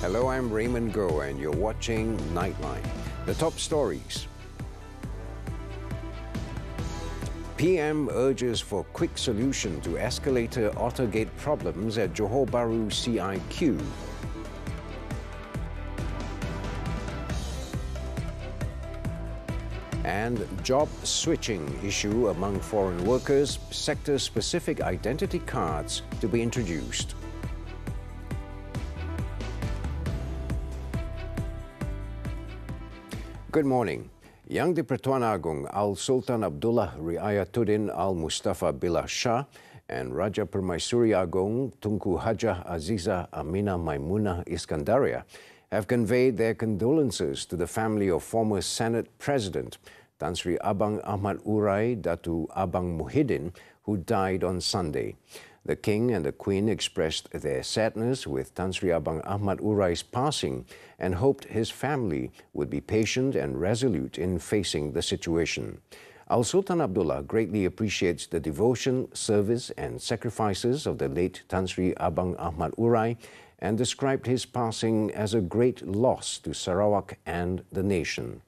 Hello, I'm Raymond and you're watching Nightline. The top stories. PM urges for quick solution to escalator Ottergate problems at Johor Bahru CIQ. And job switching issue among foreign workers, sector-specific identity cards to be introduced. Good morning. Yang di-Pertuan Agong Al-Sultan Abdullah Riayatuddin Al-Mustafa Billah Shah and Raja Permaisuri Agong Tunku Hajah Aziza Amina Maimunah Iskandaria have conveyed their condolences to the family of former Senate President Tan Sri Abang Ahmad Urai Datu Abang Muhyiddin, who died on Sunday. The King and the Queen expressed their sadness with Tan Sri Abang Ahmad Urai's passing and hoped his family would be patient and resolute in facing the situation. Al-Sultan Abdullah greatly appreciates the devotion, service and sacrifices of the late Tan Sri Abang Ahmad Urai and described his passing as a great loss to Sarawak and the nation.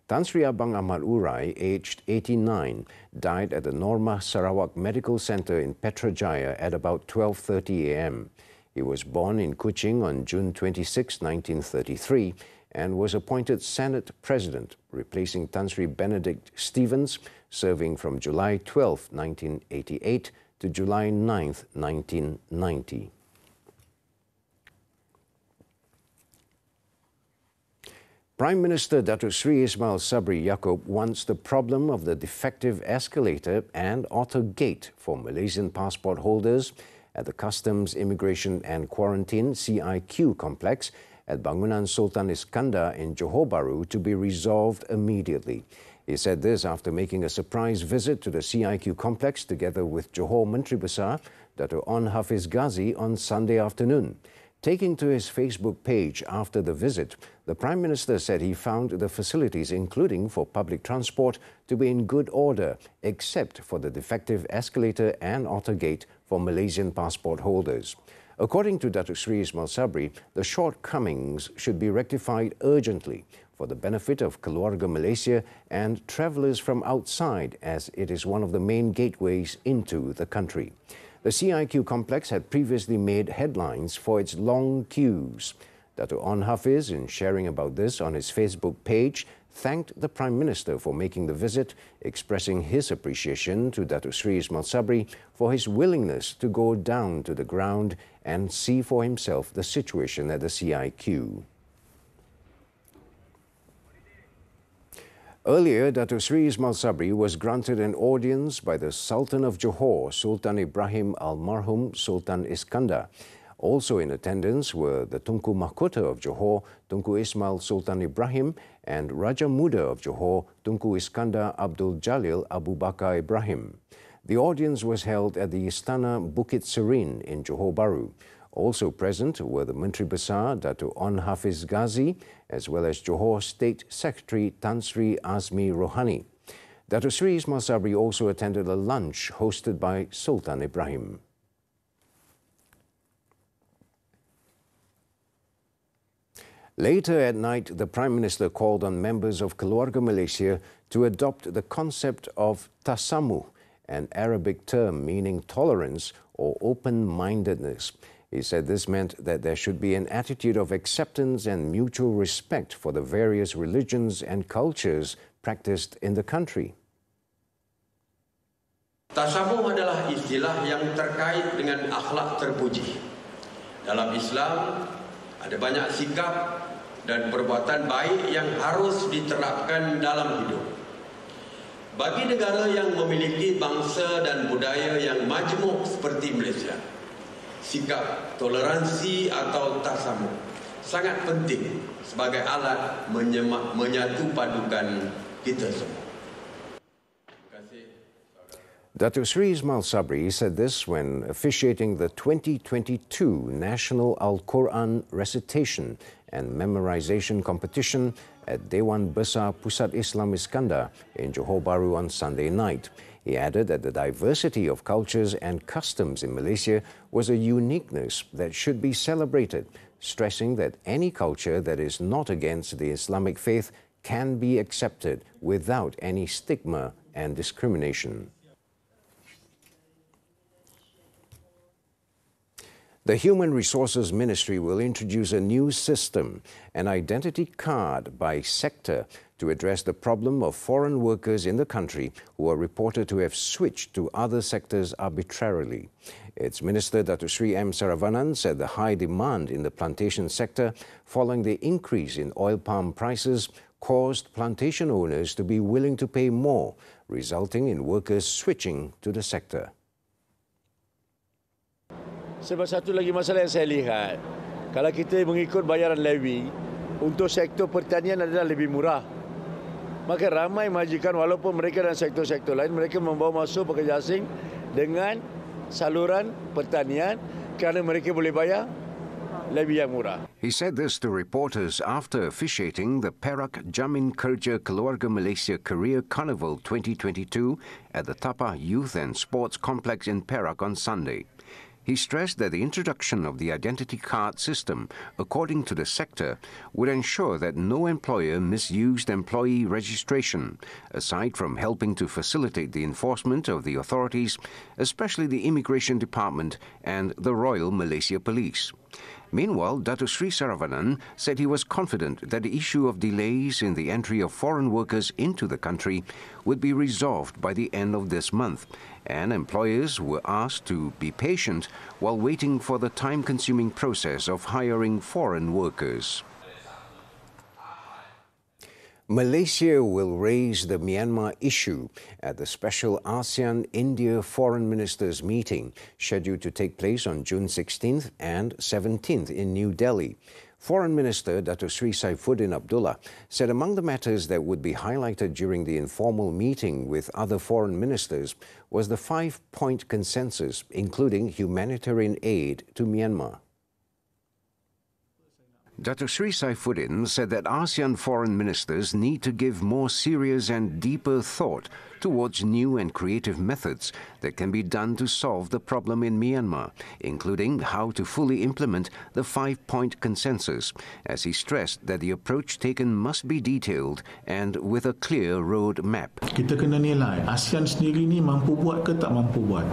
Tan Sri Abang Ahmad Urai, aged 89, died at the Norma Sarawak Medical Centre in Petrajaya at about 12:30 a.m. He was born in Kuching on June 26, 1933 and was appointed Senate President, replacing Tan Sri Benedict Stevens, serving from July 12, 1988 to July 9, 1990. Prime Minister Datuk Sri Ismail Sabri Yaakob wants the problem of the defective escalator and Otter Gate for Malaysian passport holders at the Customs, Immigration and Quarantine CIQ complex at Bangunan Sultan Iskandar in Johor Bahru to be resolved immediately. He said this after making a surprise visit to the CIQ complex together with Johor Menteri Besar Datuk On Hafiz Ghazi on Sunday afternoon. Taking to his Facebook page after the visit, the Prime Minister said he found the facilities, including for public transport, to be in good order, except for the defective escalator and Otter Gate for Malaysian passport holders. According to Datuk Sri Ismail Sabri, the shortcomings should be rectified urgently for the benefit of Keluarga Malaysia and travellers from outside, as it is one of the main gateways into the country. The CIQ complex had previously made headlines for its long queues. Datuk On Hafiz, in sharing about this on his Facebook page, thanked the Prime Minister for making the visit, expressing his appreciation to Datuk Sri Ismail Sabri for his willingness to go down to the ground and see for himself the situation at the CIQ. Earlier, Datuk Sri Ismail Sabri was granted an audience by the Sultan of Johor, Sultan Ibrahim Almarhum Sultan Iskandar. Also in attendance were the Tunku Mahkota of Johor, Tunku Ismail Sultan Ibrahim, and Raja Muda of Johor, Tunku Iskandar Abdul Jalil Abu Bakar Ibrahim. The audience was held at the Istana Bukit Serin in Johor Bahru. Also present were the Menteri Besar Datuk On Hafiz Ghazi, as well as Johor State Secretary Tan Sri Azmi Rohani. Datuk Sri Ismail Sabri also attended a lunch hosted by Sultan Ibrahim. Later at night, the Prime Minister called on members of Keluarga Malaysia to adopt the concept of tasamuh, an Arabic term meaning tolerance or open-mindedness. He said this meant that there should be an attitude of acceptance and mutual respect for the various religions and cultures practiced in the country. Tasamuh adalah istilah yang terkait dengan akhlak terpuji. Dalam Islam, ada banyak sikap dan perbuatan baik yang harus diterapkan dalam hidup. Bagi negara yang memiliki bangsa dan budaya yang majmuk seperti Malaysia, sikap toleransi atau tasamuh sangat penting sebagai alat menyatu padukan kita semua. Datuk Sri Ismail Sabri said this when officiating the 2022 National Al-Quran Recitation and Memorization Competition at Dewan Besar Pusat Islam Iskandar in Johor Bahru on Sunday night. He added that the diversity of cultures and customs in Malaysia was a uniqueness that should be celebrated, stressing that any culture that is not against the Islamic faith can be accepted without any stigma and discrimination. The Human Resources Ministry will introduce a new system, an identity card by sector, to address the problem of foreign workers in the country who are reported to have switched to other sectors arbitrarily. Its Minister Datuk Sri M. Saravanan said the high demand in the plantation sector following the increase in oil palm prices caused plantation owners to be willing to pay more, resulting in workers switching to the sector. Sebab satu lagi masalah yang saya lihat, kalau kita mengikut bayaran levy, untuk sektor pertanian adalah lebih murah. Maka ramai majikan walaupun mereka dalam sektor-sektor lain, mereka membawa masuk pekerja asing dengan saluran pertanian kerana mereka boleh bayar levy yang murah. He said this to reporters after officiating the Perak Jamin Kerja Keluarga Malaysia Career Carnival 2022 at the Tapa Youth and Sports Complex in Perak on Sunday. He stressed that the introduction of the identity card system, according to the sector, would ensure that no employer misused employee registration, aside from helping to facilitate the enforcement of the authorities, especially the Immigration Department and the Royal Malaysia Police. Meanwhile, Datuk Sri Saravanan said he was confident that the issue of delays in the entry of foreign workers into the country would be resolved by the end of this month, and employers were asked to be patient while waiting for the time-consuming process of hiring foreign workers. Malaysia will raise the Myanmar issue at the special ASEAN-India Foreign Ministers meeting scheduled to take place on June 16th and 17th in New Delhi. Foreign Minister Datuk Sri Saifuddin Abdullah said among the matters that would be highlighted during the informal meeting with other foreign ministers was the 5-point consensus, including humanitarian aid to Myanmar. Datuk Sri Saifuddin said that ASEAN foreign ministers need to give more serious and deeper thought towards new and creative methods that can be done to solve the problem in Myanmar, including how to fully implement the 5-point consensus, as he stressed that the approach taken must be detailed and with a clear road map. Kita kena nilai ASEAN sendiri ni mampu buat ke tak mampu buat.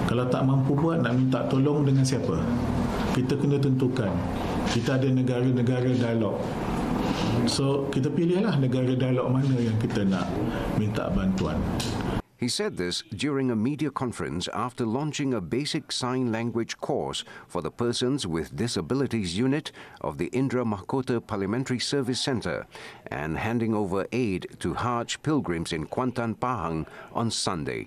Kalau tak mampu buat, nak minta tolong dengan siapa? Kita kena tentukan. Kita ada negara-negara dialog. So, kita pilihlah negara dialog mana yang kita nak minta bantuan. He said this during a media conference after launching a basic sign language course for the Persons with Disabilities Unit of the Indra Mahkota Parliamentary Service Centre and handing over aid to Hajj pilgrims in Kuantan, Pahang on Sunday.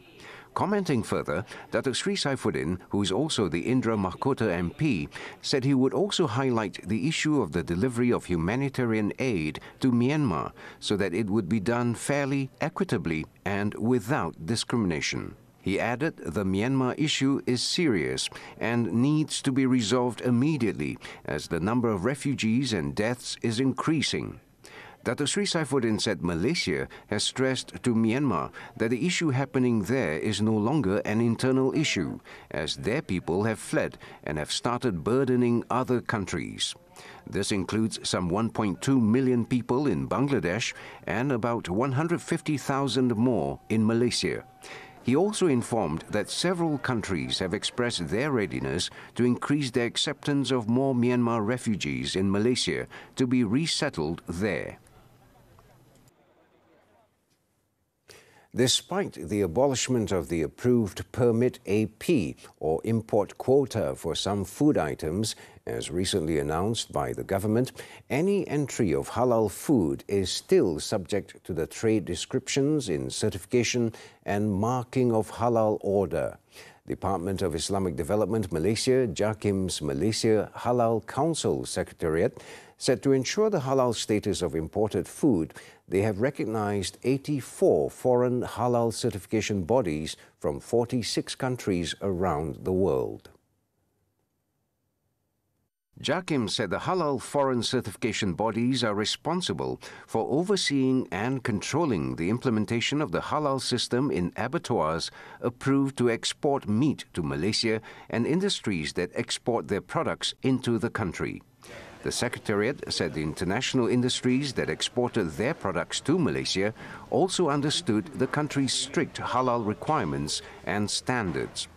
Commenting further, Datuk Sri Saifuddin, who is also the Indra Mahkota MP, said he would also highlight the issue of the delivery of humanitarian aid to Myanmar so that it would be done fairly, equitably and without discrimination. He added the Myanmar issue is serious and needs to be resolved immediately as the number of refugees and deaths is increasing. Datuk Sri Saifuddin said Malaysia has stressed to Myanmar that the issue happening there is no longer an internal issue, as their people have fled and have started burdening other countries. This includes some 1.2 million people in Bangladesh and about 150,000 more in Malaysia. He also informed that several countries have expressed their readiness to increase their acceptance of more Myanmar refugees in Malaysia to be resettled there. Despite the abolishment of the approved Permit AP or import quota for some food items, as recently announced by the government, any entry of halal food is still subject to the trade descriptions in certification and marking of halal order. Department of Islamic Development Malaysia, JAKIM's Malaysia Halal Council Secretariat, said to ensure the halal status of imported food, they have recognized 84 foreign halal certification bodies from 46 countries around the world. Jakim said the Halal foreign certification bodies are responsible for overseeing and controlling the implementation of the Halal system in abattoirs approved to export meat to Malaysia and industries that export their products into the country. The Secretariat said the international industries that exported their products to Malaysia also understood the country's strict halal requirements and standards.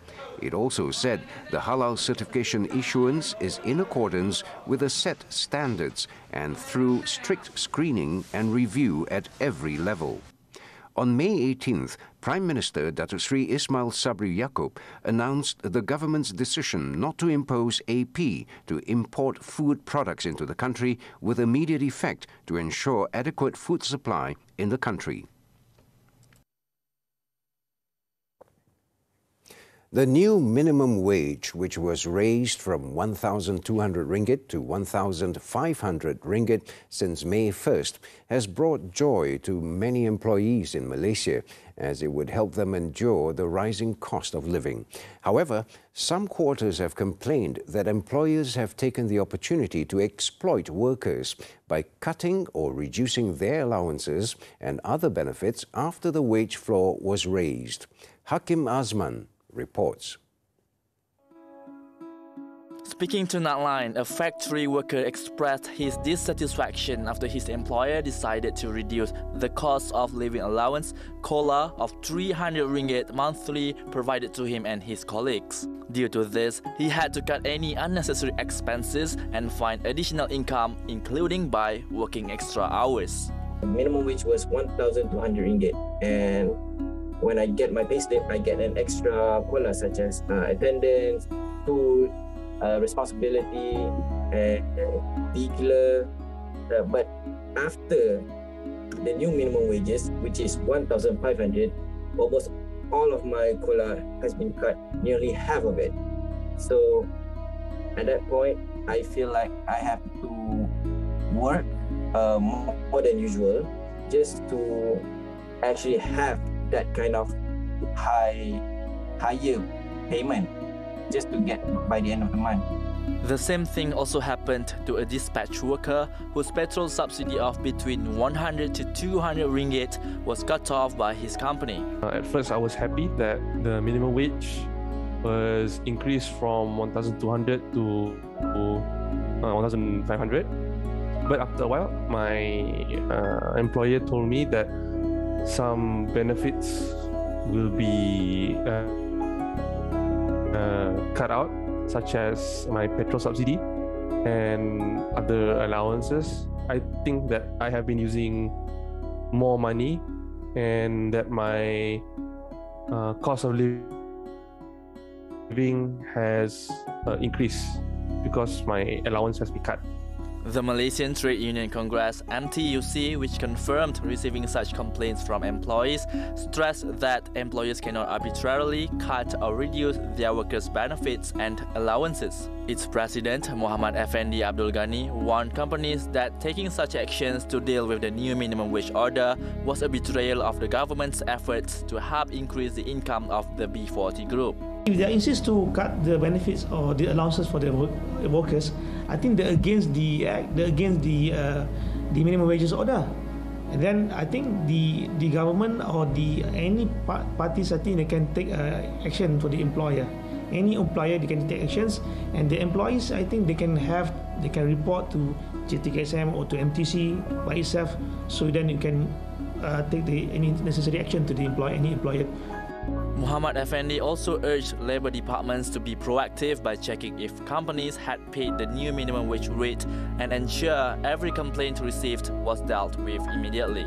It also said the halal certification issuance is in accordance with the set standards and through strict screening and review at every level. On May 18th, Prime Minister Datuk Seri Ismail Sabri Yaakob announced the government's decision not to impose AP to import food products into the country with immediate effect to ensure adequate food supply in the country. The new minimum wage, which was raised from 1,200 ringgit to 1,500 ringgit since May 1st, has brought joy to many employees in Malaysia, as it would help them endure the rising cost of living. However, some quarters have complained that employers have taken the opportunity to exploit workers by cutting or reducing their allowances and other benefits after the wage floor was raised. Hakim Azman reports. Speaking to Nightline, a factory worker expressed his dissatisfaction after his employer decided to reduce the cost of living allowance COLA of 300 ringgit monthly provided to him and his colleagues. Due to this, he had to cut any unnecessary expenses and find additional income, including by working extra hours. The minimum wage was 1,200 ringgit, and when I get my payslip, I get an extra COLA such as attendance, food, responsibility, and vehicular. But after the new minimum wages, which is 1,500, almost all of my COLA has been cut, nearly half of it. So at that point, I feel like I have to work more than usual just to actually have that kind of higher payment just to get by the end of the month. The same thing also happened to a dispatch worker whose petrol subsidy of between 100 to 200 ringgit was cut off by his company. At first I was happy that the minimum wage was increased from 1,200 to 1,500. But after a while, my employer told me that some benefits will be cut out, such as my petrol subsidy and other allowances. I think that I have been using more money and that my cost of living has increased because my allowance has been cut. The Malaysian Trade Union Congress MTUC, which confirmed receiving such complaints from employees, stressed that employers cannot arbitrarily cut or reduce their workers' benefits and allowances. Its president, Muhammad Effendi Abdul Ghani, warned companies that taking such actions to deal with the new minimum wage order was a betrayal of the government's efforts to help increase the income of the B40 group. If they insist to cut the benefits or the allowances for the workers, I think they're against the minimum wages order. And then I think the government or any parties, I think they can take action for the employer. Any employer, they can take actions, and the employees, I think they can report to JTKSM or to MTC by itself, so then you can take any necessary action to the any employer. Muhammad Effendi also urged labour departments to be proactive by checking if companies had paid the new minimum wage rate and ensure every complaint received was dealt with immediately.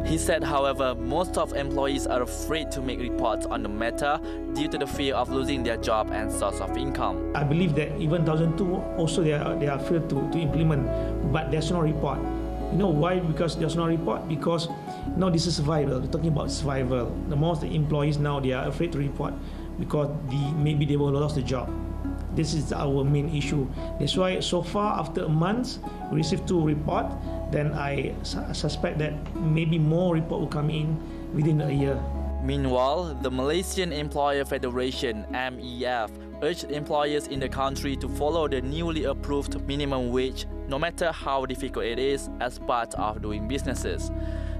He said, however, most of employees are afraid to make reports on the matter due to the fear of losing their job and source of income. I believe that even 1,002 also they are afraid to implement, but there's no report. You know why? Because there's no report. Because no, this is survival. We're talking about survival. The most employees now, they are afraid to report because maybe they will lose the job. This is our main issue. That's why so far, after a month, we received 2 reports. Then I suspect that maybe more report will come in within a year. Meanwhile, the Malaysian Employer Federation (MEF) urged employers in the country to follow the newly approved minimum wage, no matter how difficult it is, as part of doing businesses.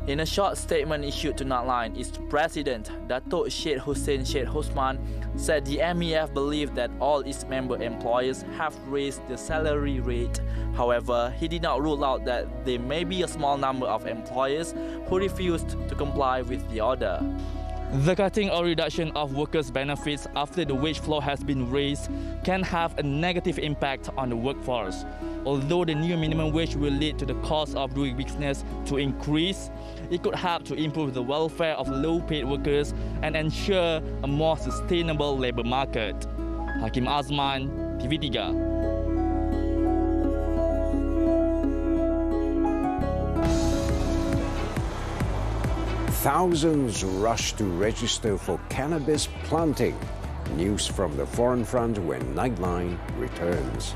In a short statement issued to Nightline, its president, Datuk Sheikh Hussein Sheikh Osman, said the MEF believed that all its member employers have raised the salary rate. However, he did not rule out that there may be a small number of employers who refused to comply with the order. The cutting or reduction of workers' benefits after the wage floor has been raised can have a negative impact on the workforce. Although the new minimum wage will lead to the cost of doing business to increase, it could help to improve the welfare of low-paid workers and ensure a more sustainable labour market. Hakim Azman, TV3. Thousands rush to register for cannabis planting. News from the foreign front when Nightline returns.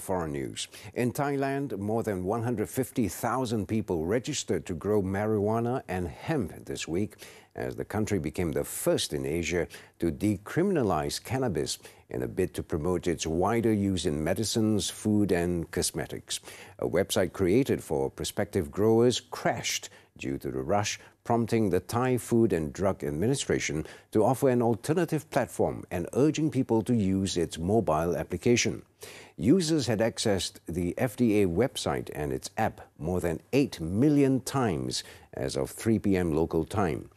Foreign news. In Thailand, more than 150,000 people registered to grow marijuana and hemp this week as the country became the first in Asia to decriminalize cannabis in a bid to promote its wider use in medicines, food and cosmetics. A website created for prospective growers crashed due to the rush, prompting the Thai Food and Drug Administration to offer an alternative platform and urging people to use its mobile application. Users had accessed the FDA website and its app more than 8 million times as of 3 p.m. local time.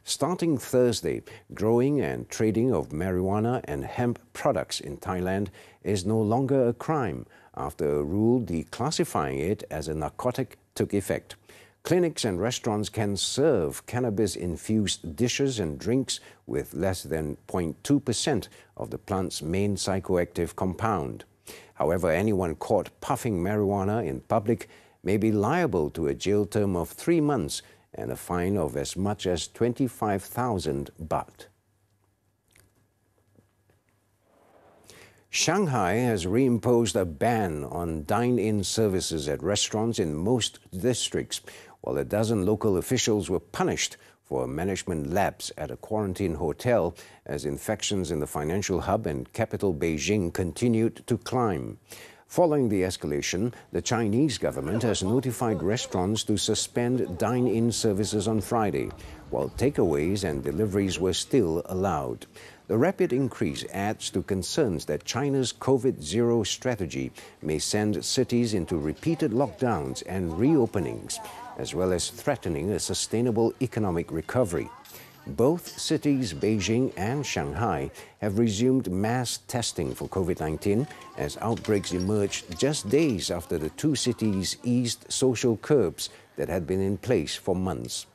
Starting Thursday, growing and trading of marijuana and hemp products in Thailand is no longer a crime after a rule declassifying it as a narcotic took effect. Clinics and restaurants can serve cannabis-infused dishes and drinks with less than 0.2% of the plant's main psychoactive compound. However, anyone caught puffing marijuana in public may be liable to a jail term of 3 months and a fine of as much as 25,000 baht. Shanghai has reimposed a ban on dine-in services at restaurants in most districts, while a dozen local officials were punished for a management lapse at a quarantine hotel as infections in the financial hub and capital Beijing continued to climb. Following the escalation, the Chinese government has notified restaurants to suspend dine-in services on Friday, while takeaways and deliveries were still allowed. The rapid increase adds to concerns that China's COVID-0 strategy may send cities into repeated lockdowns and reopenings, as well as threatening a sustainable economic recovery. Both cities, Beijing and Shanghai, have resumed mass testing for COVID-19 as outbreaks emerged just days after the two cities eased social curbs that had been in place for months.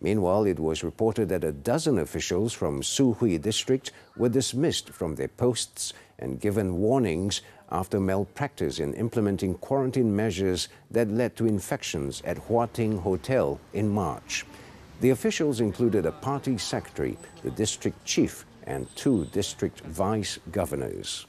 Meanwhile, it was reported that a dozen officials from Suhui district were dismissed from their posts and given warnings after malpractice in implementing quarantine measures that led to infections at Hua Ting Hotel in March. The officials included a party secretary, the district chief, and 2 district vice governors.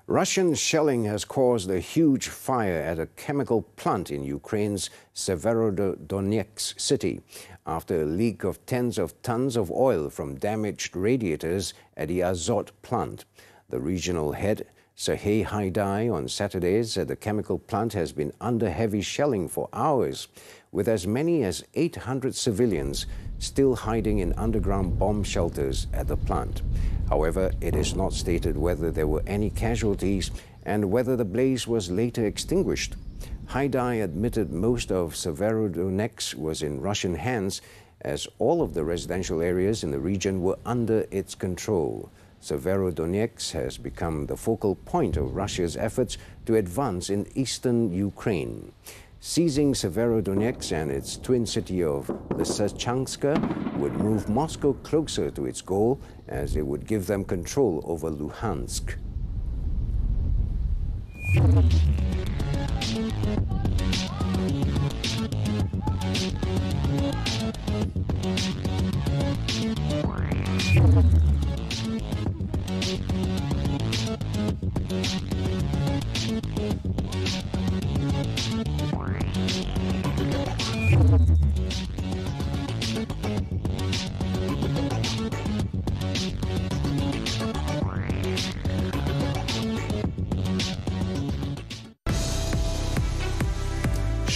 Russian shelling has caused a huge fire at a chemical plant in Ukraine's Severodonetsk city after a leak of tens of tons of oil from damaged radiators at the Azot plant. The regional head, Sergei Haidai, on Saturday said the chemical plant has been under heavy shelling for hours, with as many as 800 civilians still hiding in underground bomb shelters at the plant. However, it is not stated whether there were any casualties and whether the blaze was later extinguished. Haidai admitted most of Severodonetsk was in Russian hands, as all of the residential areas in the region were under its control. Severodonetsk has become the focal point of Russia's efforts to advance in eastern Ukraine. Seizing Severodonetsk and its twin city of Lysychansk would move Moscow closer to its goal, as it would give them control over Luhansk.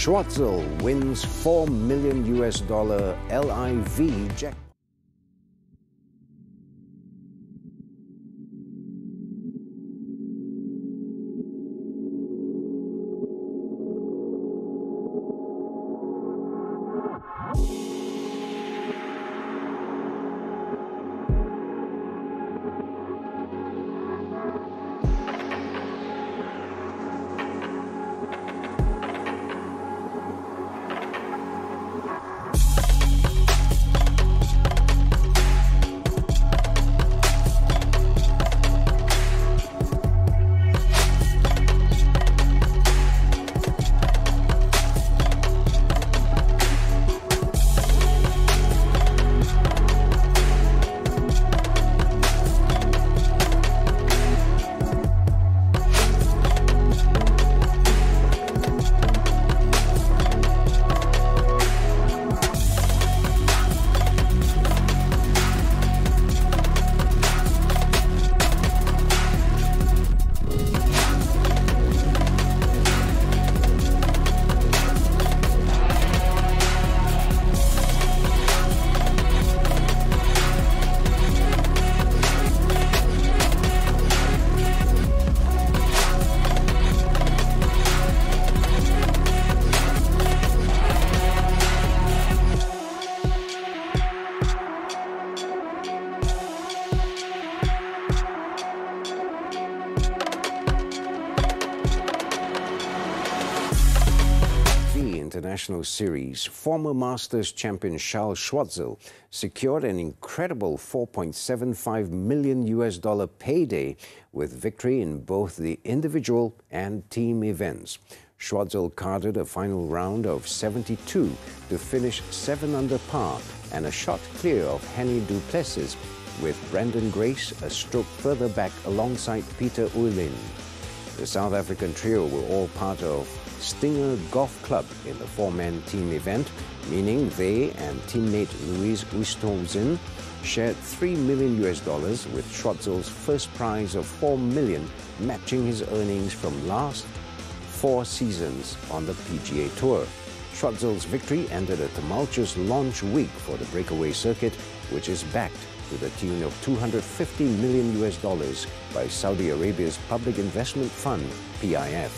Schwartzel wins $4 million LIV jackpot. International Series, former Masters champion Charles Schwartzel secured an incredible $4.75 million payday with victory in both the individual and team events. Schwartzel carded a final round of 72 to finish 7 under par and a shot clear of Henny du Plessis, with Brandon Grace a stroke further back alongside Peter Ullin. The South African trio were all part of Stinger Golf Club in the four-man team event, meaning they and teammate Louis Oosthuizen shared $3 million with Schwarzel's first prize of $4 million, matching his earnings from last 4 seasons on the PGA Tour. Schwarzel's victory ended a tumultuous launch week for the breakaway circuit, which is backed to the tune of $250 million by Saudi Arabia's public investment fund, PIF.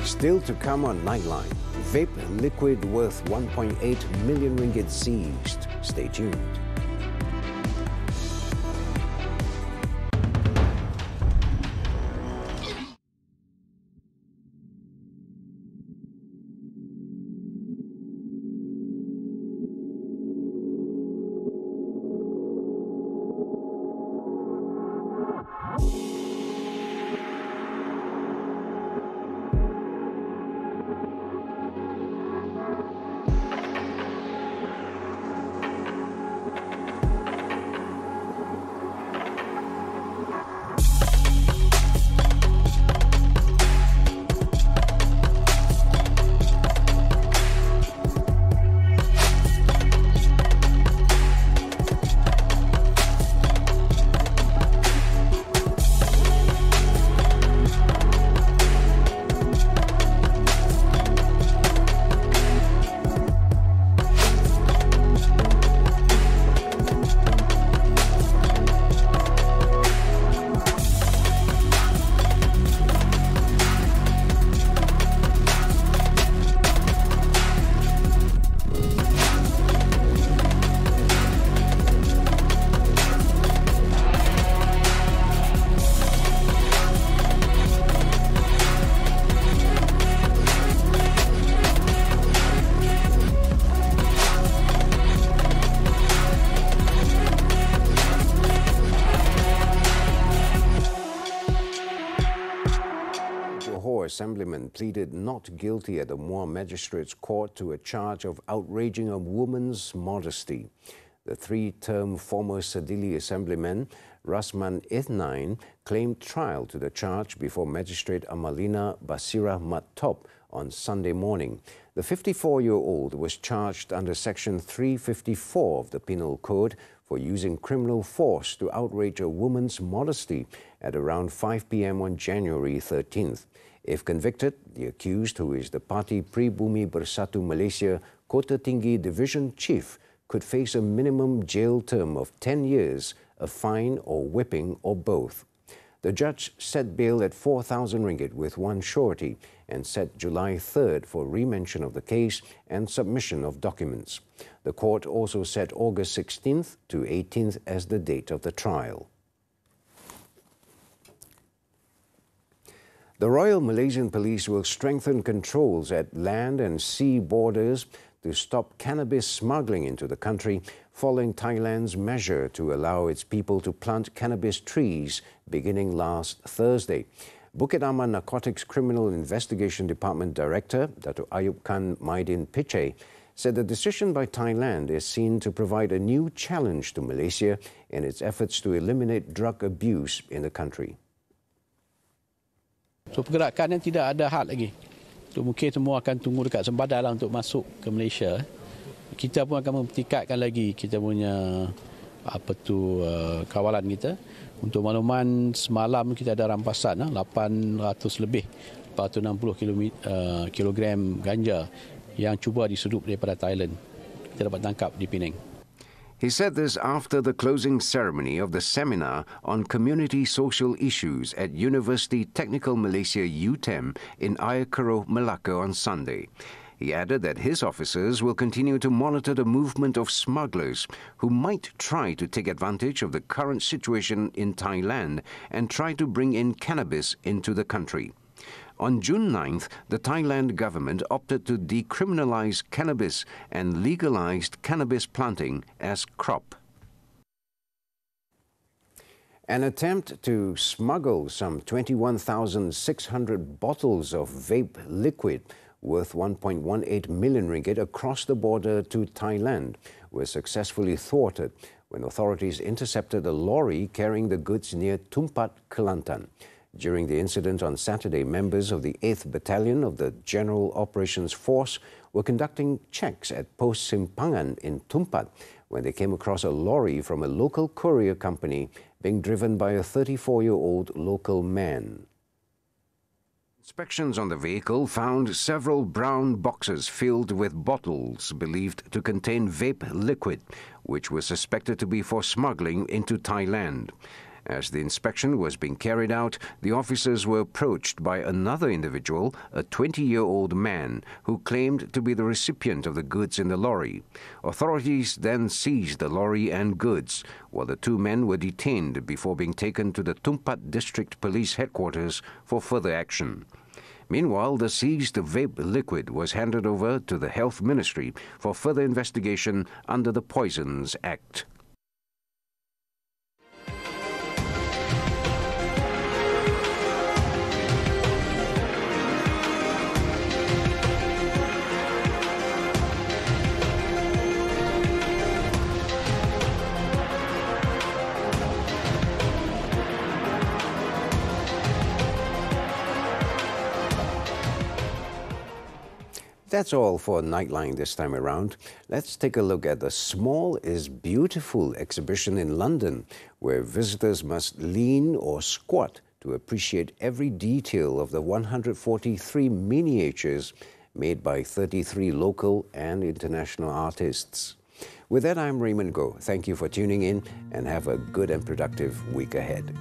Still to come on Nightline, vape liquid worth 1.8 million ringgit seized. Stay tuned. Assemblyman pleaded not guilty at the Muar Magistrates Court to a charge of outraging a woman's modesty. The 3-term former Sedili Assemblyman, Rasman Ithnain, claimed trial to the charge before Magistrate Amalina Basira Mattop on Sunday morning. The 54-year-old was charged under Section 354 of the Penal Code for using criminal force to outrage a woman's modesty at around 5 p.m. on January 13th. If convicted, the accused, who is the Parti Pribumi Bersatu Malaysia Kota Tinggi Division Chief, could face a minimum jail term of 10 years, a fine or whipping, or both. The judge set bail at 4,000 ringgit with one surety and set July 3rd for remention of the case and submission of documents. The court also set August 16th to 18th as the date of the trial. The Royal Malaysian Police will strengthen controls at land and sea borders to stop cannabis smuggling into the country following Thailand's measure to allow its people to plant cannabis trees beginning last Thursday. Bukit Aman Narcotics Criminal Investigation Department Director, Dato' Ayub Khan Maidin Piche, said the decision by Thailand is seen to provide a new challenge to Malaysia in its efforts to eliminate drug abuse in the country. So pergerakan yang tidak ada had lagi. So, mungkin semua akan tunggu dekat sempadan lah untuk masuk ke Malaysia. Kita pun akan mempertingkatkan lagi kita punya kawalan kita. Untuk makluman, semalam kita ada rampasan 800 lebih 460 kilogram ganja yang cuba disedup daripada Thailand. Kita dapat tangkap di Penang. He said this after the closing ceremony of the seminar on community social issues at University Technical Malaysia UTEM in Ayakaro, Malacca on Sunday. He added that his officers will continue to monitor the movement of smugglers who might try to take advantage of the current situation in Thailand and try to bring in cannabis into the country. On June 9th, the Thailand government opted to decriminalize cannabis and legalized cannabis planting as crop. An attempt to smuggle some 21,600 bottles of vape liquid worth 1.18 million ringgit across the border to Thailand was successfully thwarted when authorities intercepted a lorry carrying the goods near Tumpat, Kelantan. During the incident on Saturday, members of the 8th Battalion of the General Operations Force were conducting checks at Post Simpangan in Tumpat when they came across a lorry from a local courier company being driven by a 34-year-old local man. Inspections on the vehicle found several brown boxes filled with bottles believed to contain vape liquid, which was suspected to be for smuggling into Thailand. As the inspection was being carried out, the officers were approached by another individual, a 20-year-old man, who claimed to be the recipient of the goods in the lorry. Authorities then seized the lorry and goods, while the two men were detained before being taken to the Tumpat District Police Headquarters for further action. Meanwhile, the seized vape liquid was handed over to the Health Ministry for further investigation under the Poisons Act. That's all for Nightline this time around. Let's take a look at the Small is Beautiful exhibition in London, where visitors must lean or squat to appreciate every detail of the 143 miniatures made by 33 local and international artists. With that, I'm Raymond Go. Thank you for tuning in and have a good and productive week ahead.